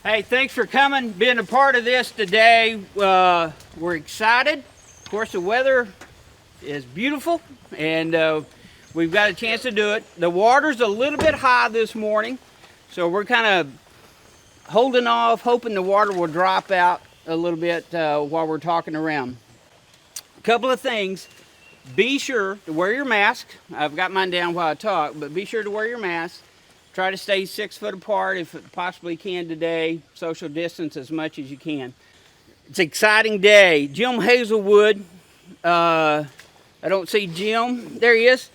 Hey, thanks for coming, being a part of this today. We're excited. Of course, the weather is beautiful, and we've got a chance to do it. The water's a little bit high this morning, so we're kind of holding off, hoping the water will drop out a little bit while we're talking around. A couple of things. Be sure to wear your mask. I've got mine down while I talk, but be sure to wear your mask. Try to stay 6 foot apart if it possibly can today. Social distance as much as you can. It's an exciting day. Jim Hazelwood, I don't see Jim. There he is.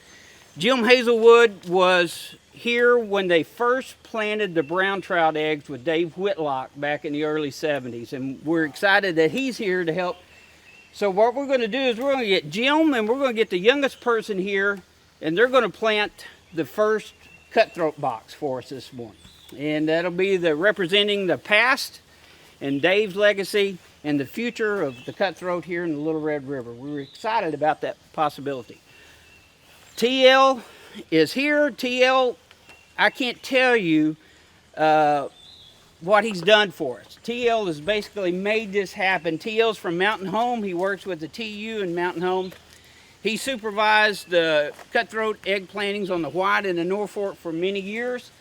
Jim Hazelwood was here when they first planted the brown trout eggs with Dave Whitlock back in the early 70s. And we're excited that he's here to help. So what we're going to do is we're going to get Jim and we're going to get the youngest person here, and they're going to plant the first cutthroat box for us this morning. And that'll be representing the past and Dave's legacy and the future of the cutthroat here in the Little Red River. We were excited about that possibility. TL is here. TL, I can't tell you what he's done for us. TL has basically made this happen. TL's from Mountain Home. He works with the TU in Mountain Home. He supervised the cutthroat egg plantings on the White and the North Fork for many years.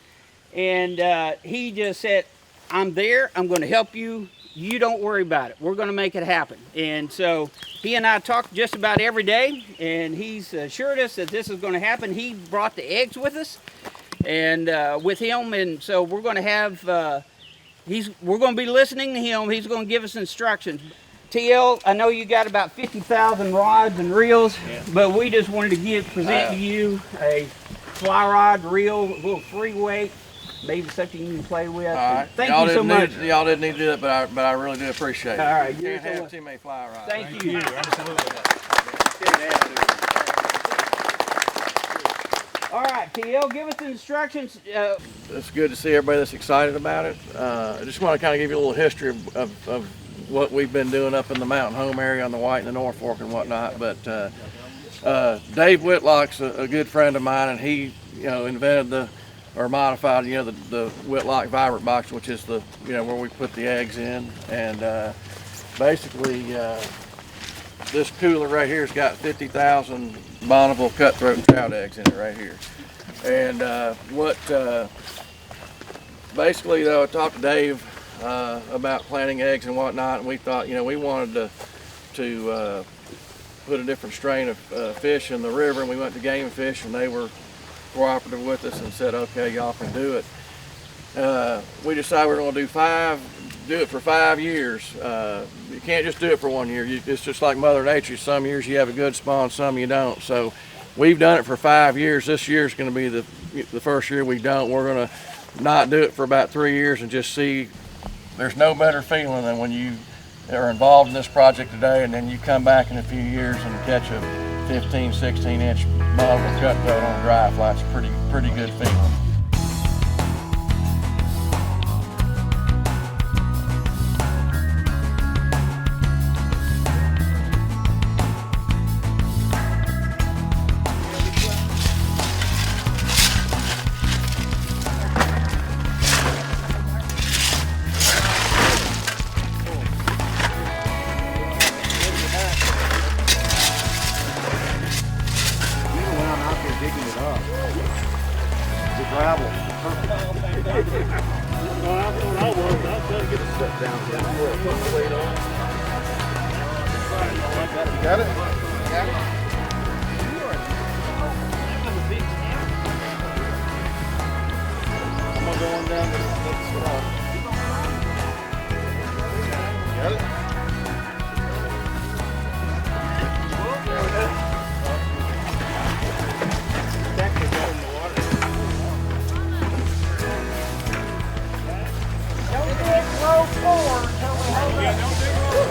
And he just said, I'm there, I'm going to help you. You don't worry about it. We're going to make it happen. And so he and I talk just about every day, and he's assured us that this is going to happen. He brought the eggs with us and with him. And so we're going to have, we're going to be listening to him. He's going to give us instructions. TL, I know you got about 50,000 rods and reels, but we just wanted to present to you a fly rod reel, a little free weight, maybe something you can play with. Right. Thank you so much. Y'all didn't need to do that, but I really do appreciate it. All right. You can't have too many fly rods. Thank you. Absolutely. All right, TL, give us the instructions. It's good to see everybody that's excited about it. I just want to kind of give you a little history of what we've been doing up in the Mountain Home area on the White and the North Fork and whatnot. But Dave Whitlock's a good friend of mine, and he, invented or modified, the Whitlock Vibrant Box, which is where we put the eggs in. And basically, this cooler right here has got 50,000 Bonneville cutthroat and trout eggs in it right here. And basically, though, I talked to Dave about planting eggs and whatnot, and we thought, we wanted to put a different strain of fish in the river, and we went to Game Fish, and they were cooperative with us and said, okay, y'all can do it. We decided we're going to do it for 5 years. You can't just do it for 1 year. It's just like Mother Nature. Some years you have a good spawn, some you don't. So we've done it for 5 years. This year's going to be the first year we don't. We're going to not do it for about 3 years and just see. There's no better feeling than when you are involved in this project today and then you come back in a few years and catch a 15, 16 inch Bonneville cutthroat on a dry fly. It's a pretty good feeling. Got it? I'm gonna go on down this rock. Got it? Don't dig row 4 until we hold up. Don't dig row 4.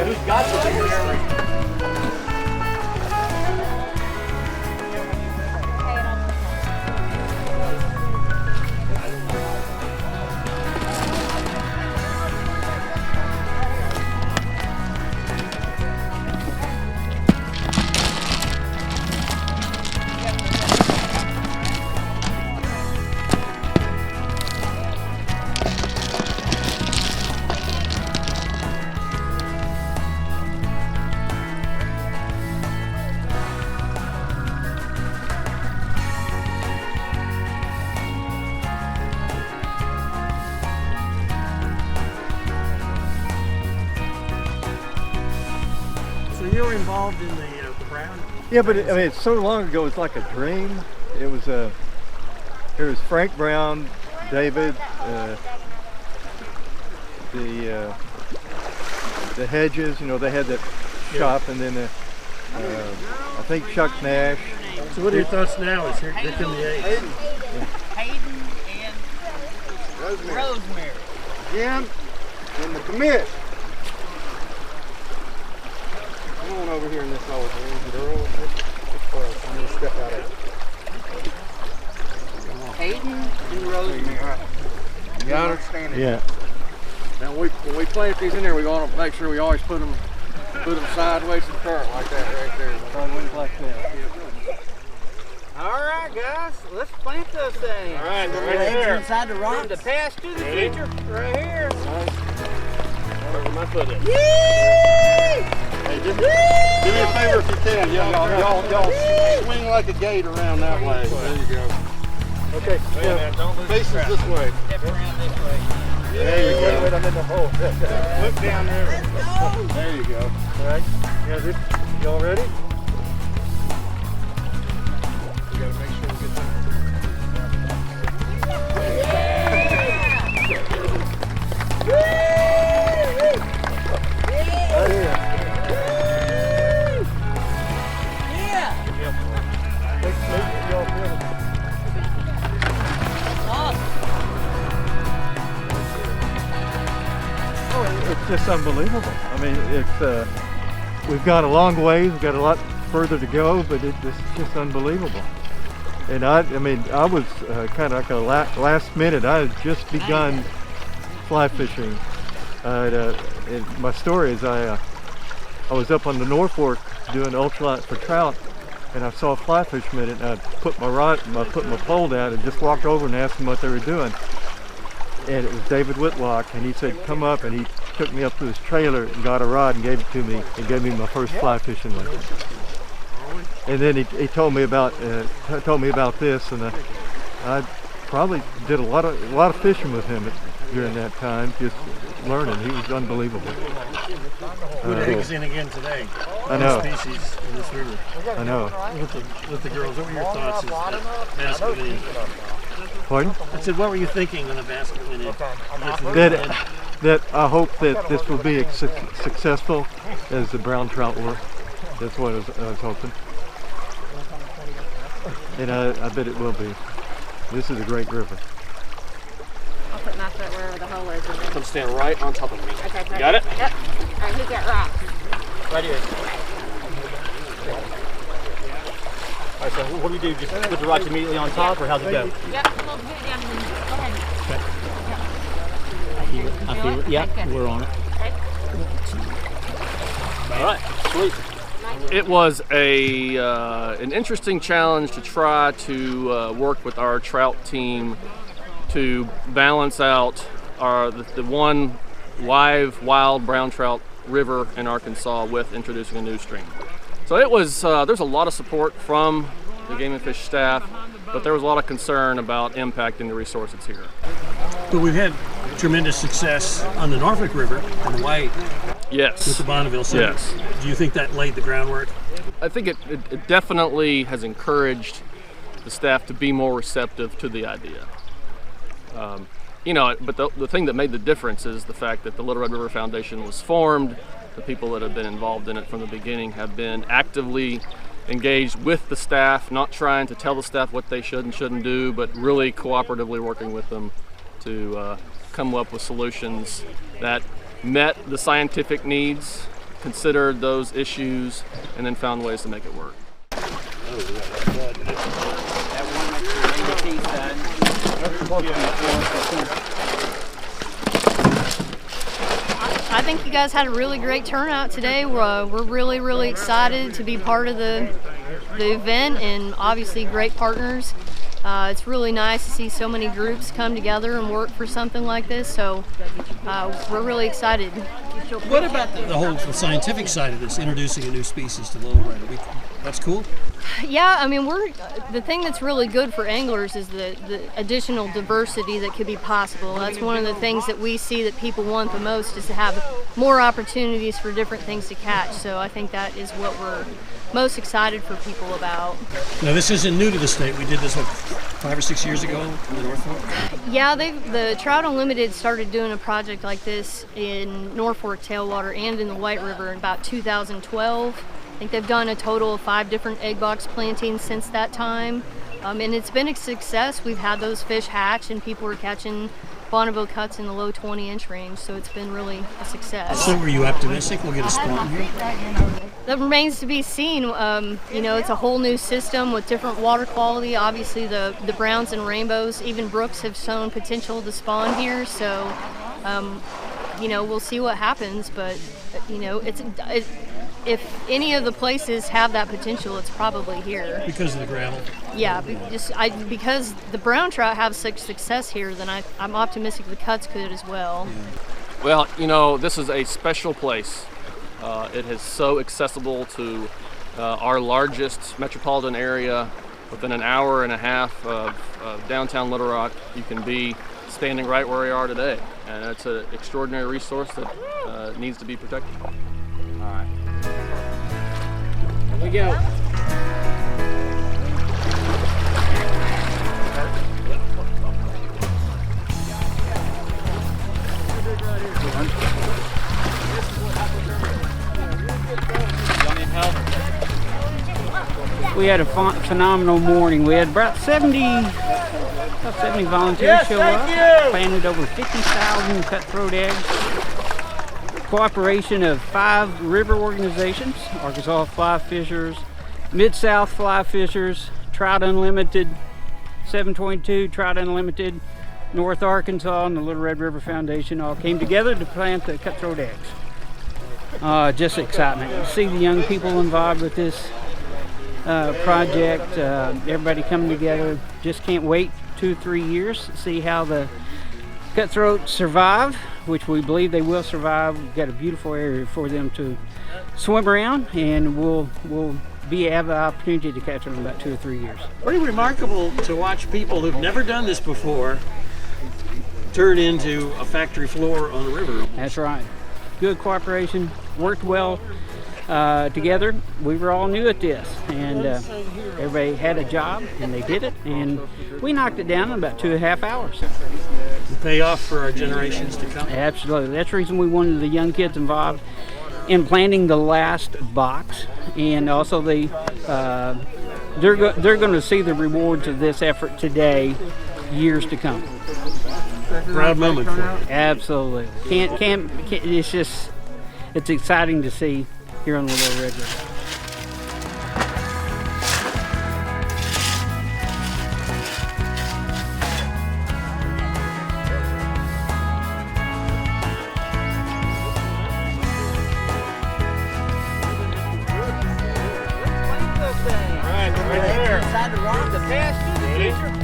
Who's got the big area? involved in the brown? Yeah, but I mean, it's so long ago. It's like a dream. It was There was Frank Brown, David, the Hedges. You know, they had that shop, and then I think Chuck Nash. So what are your thoughts now? Is here come the eggs? Hayden and Rosemary. Jim and the commit. Come on over here in this old girl. I'm going to step out of it. Hayden and Rosemary. You understand it? Yeah. Now when we plant these in there, we want to make sure we always put them sideways to the current like that right there. Sideways like that. All right, guys, let's plant those things. All right, From right there. inside the rock. From the past to the future, right here. Where my foot is. Yay! Hey, do me a favor if you can. Y'all swing like a gate around that way. There you go. Okay, faces this way. Step around this way. There you go. Wait, I'm in the hole. Look down there. There you go. All right. Yeah, y'all ready? We gotta make sure we get that. Right here. It's just unbelievable. I mean, it's we've got a long ways. We've got a lot further to go, but it's just unbelievable. And I mean, I was kind of like a last minute. I had just begun fly fishing. And my story is I was up on the North Fork doing ultralight for trout, and I saw a fly fisherman, and I put my pole down and just walked over and asked them what they were doing. And it was David Whitlock, and he said, "Come up," and he took me up to his trailer and got a rod and gave it to me and gave me my first fly fishing lesson. And then he told me about this, and I probably did a lot of fishing with him during that time, just learning. He was unbelievable. Put eggs in again today. I know. Species in this river. I know. With the girls, what were your thoughts as the basket went in? Pardon? I said, what were you thinking when the basket went in? That I hope that this will be as successful as the brown trout were. That's what I was hoping. And I bet it will be. This is a great river. I'll put my foot wherever the hole is. Come stand right on top of me. Okay, perfect. Got it? Yep. All right, who's got rocks? Right here. All right, so what do we do? Just put the rocks immediately on top, or how's it go? Yep, we'll get it down and then go ahead. I feel it. Yeah, we're on it. All right, sweet. It was an interesting challenge to try to work with our trout team to balance out the one live wild brown trout river in Arkansas with introducing a new stream. So it was there's a lot of support from the Game and Fish staff, but there was a lot of concern about impacting the resources here. But we've had tremendous success on the Norfolk River and White Yes. with the Bonneville Center. Yes. Do you think that laid the groundwork? I think it definitely has encouraged the staff to be more receptive to the idea. But the thing that made the difference is the fact that the Little Red River Foundation was formed. The people that have been involved in it from the beginning have been actively engaged with the staff, not trying to tell the staff what they should and shouldn't do, but really cooperatively working with them to come up with solutions that met the scientific needs, considered those issues, and then found ways to make it work. I think you guys had a really great turnout today. We're really, really excited to be part of the event, and obviously great partners. It's really nice to see so many groups come together and work for something like this, so we're really excited. What about the whole scientific side of this, introducing a new species to Lowell? That's cool. Yeah, I mean, the thing that's really good for anglers is the additional diversity that could be possible. That's one of the things that we see that people want the most, is to have more opportunities for different things to catch. So I think that is what we're most excited for people about. Now, this isn't new to the state. We did this, 5 or 6 years ago in the North Fork? Yeah, the Trout Unlimited started doing a project like this in North Fork tailwater and in the White River in about 2012. I think they've done a total of 5 different egg box plantings since that time. And it's been a success. We've had those fish hatch and people are catching Bonneville cuts in the low 20-inch range, so it's been really a success. So were you optimistic we'll get a spawn here? That remains to be seen. It's a whole new system with different water quality. Obviously the browns and rainbows, even brooks, have shown potential to spawn here, so we'll see what happens, but if any of the places have that potential, it's probably here. Because of the gravel? Yeah, because the brown trout have such success here, then I'm optimistic the cuts could as well. Well, this is a special place. It is so accessible to our largest metropolitan area. Within an hour and a half of downtown Little Rock, you can be standing right where we are today. And it's an extraordinary resource that needs to be protected. All right. Here we go. We had a phenomenal morning. We had about 70 volunteers show up. Planted over 50,000 cutthroat eggs. Cooperation of 5 river organizations: Arkansas Fly Fishers, Mid-South Fly Fishers, Trout Unlimited, 722 Trout Unlimited, North Arkansas, and the Little Red River Foundation all came together to plant the cutthroat eggs. Just excitement to see the young people involved with this project. Everybody coming together. Just can't wait 2-3 years to see how the cutthroat survive, which we believe they will survive. We've got a beautiful area for them to swim around, and we'll have the opportunity to catch them in about 2 or 3 years. Pretty remarkable to watch people who've never done this before turn into a factory floor on a river. That's right. Good cooperation, worked well together. We were all new at this, and everybody had a job, and they did it, and we knocked it down in about 2.5 hours. Pay off for our generations to come. Absolutely. That's the reason we wanted the young kids involved in planting the last box, and also they're going to see the rewards of this effort today, years to come. Proud moment for you. Absolutely. Can't. It's exciting to see here on the Little Red River. Right there. Inside the rock, the past, the future.